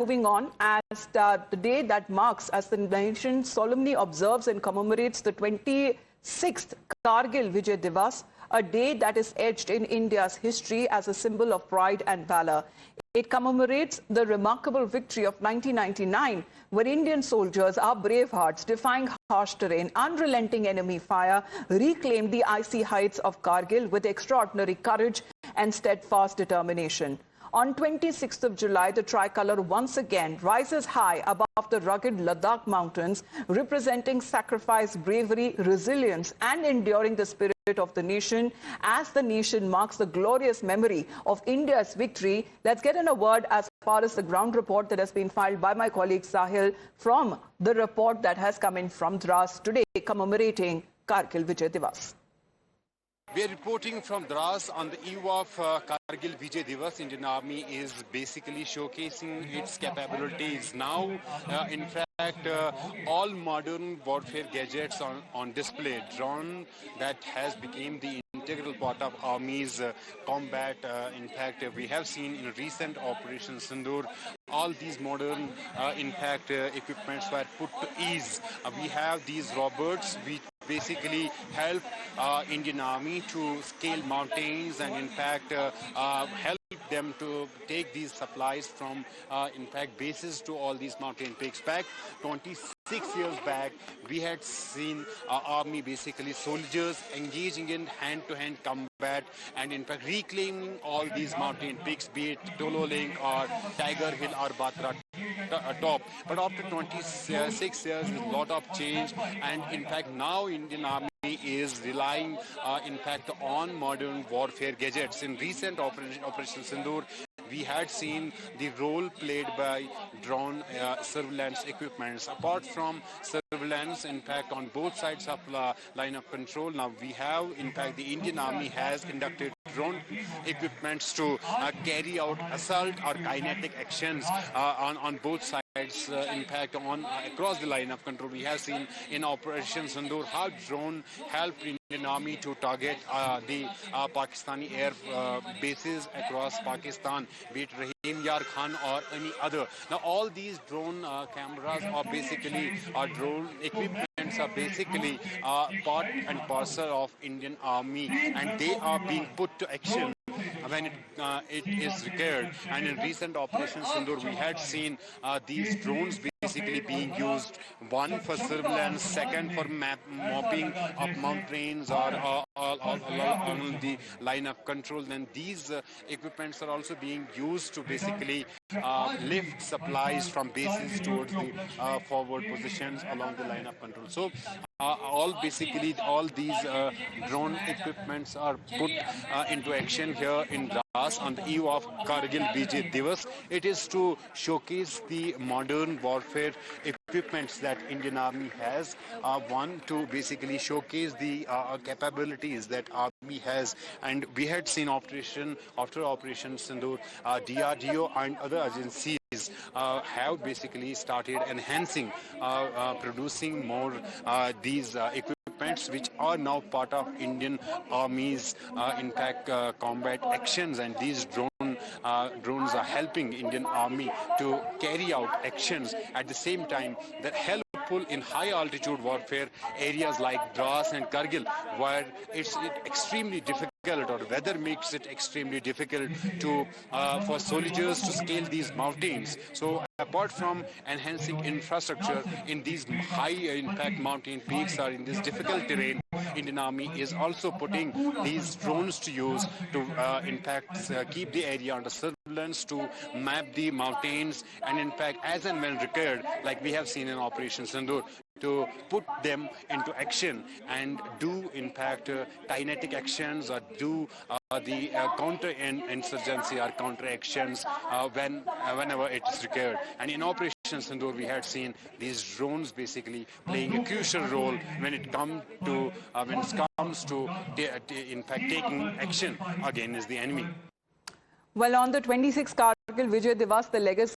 moving on, as the day that marks as the nation solemnly observes and commemorates the 26th Kargil Vijay Divas, a day that is etched in India's history as a symbol of pride and valor. It commemorates the remarkable victory of 1999, where Indian soldiers, our brave hearts, defying harsh terrain, unrelenting enemy fire, reclaimed the icy heights of Kargil with extraordinary courage and steadfast determination. On 26th of July, the tricolour once again rises high above the rugged Ladakh mountains, representing sacrifice, bravery, resilience, and enduring the spirit of the nation. As the nation marks the glorious memory of India's victory, let's get in a word as far as the ground report that has been filed by my colleague Sahil from the report that has come in from Dras today commemorating Kargil Vijay Divas. We are reporting from Dras on the eve of Kargil Vijay Divas. Indian Army is basically showcasing its capabilities now. In fact, all modern warfare gadgets on display. Drone that has become the integral part of Army's combat. In fact, we have seen in recent Operation Sindoor, all these modern, equipments were put to ease. We have these robots which basically help Indian Army to scale mountains and in fact help them to take these supplies from bases to all these mountain peaks. Back 26 years back, we had seen our army, basically soldiers, engaging in hand-to-hand combat and in fact reclaiming all these mountain peaks, be it Dolo Link or Tiger Hill or Batra top. But after 26 years, there's a lot of change, and in fact now Indian Army is relying on modern warfare gadgets. In recent Operation Sindoor, we had seen the role played by drone surveillance equipments. Apart from surveillance, in fact, on both sides of line of control, now we have, in fact, the Indian Army has inducted drone equipments to carry out assault or kinetic actions on both sides. Across the line of control, we have seen in Operation Sindoor how drone helped Indian Army to target the Pakistani air bases across Pakistan, be it Rahim Yar Khan or any other. Now, all these drone cameras are basically drone equipments are basically part and parcel of Indian Army, and they are being put to action when it is required. And in recent Operation Sindoor, we had seen these drones basically being used, one for surveillance, second for mapping of mountains or along the line of control. Then these equipments are also being used to basically lift supplies from bases towards the forward positions along the line of control. So all these drone equipments are put into action here in Dras on the eve of Kargil Vijay Divas. It is to showcase the modern warfare equipments that Indian Army has. One, to basically showcase the capabilities that Army has. And we had seen after Operation Sindoor, DRDO and other agencies have basically started enhancing, producing more these equipments which are now part of Indian Army's combat actions, and these drones are helping Indian Army to carry out actions at the same time that helpful in high altitude warfare areas like Dras and Kargil, where it's extremely difficult, or weather makes it extremely difficult to for soldiers to scale these mountains. So apart from enhancing infrastructure in these high mountain peaks or in this difficult terrain, Indian Army is also putting these drones to use to keep the area under surveillance, to map the mountains, and in fact as and when required, like we have seen in Operation Sindoor, to put them into action and do kinetic actions or do the counter-insurgency or counter-actions whenever it is required. And in Operation Sindoor, we had seen these drones basically playing a crucial role when it comes to taking action against the enemy. Well, on the 26th Kargil Vijay Divas, the legacy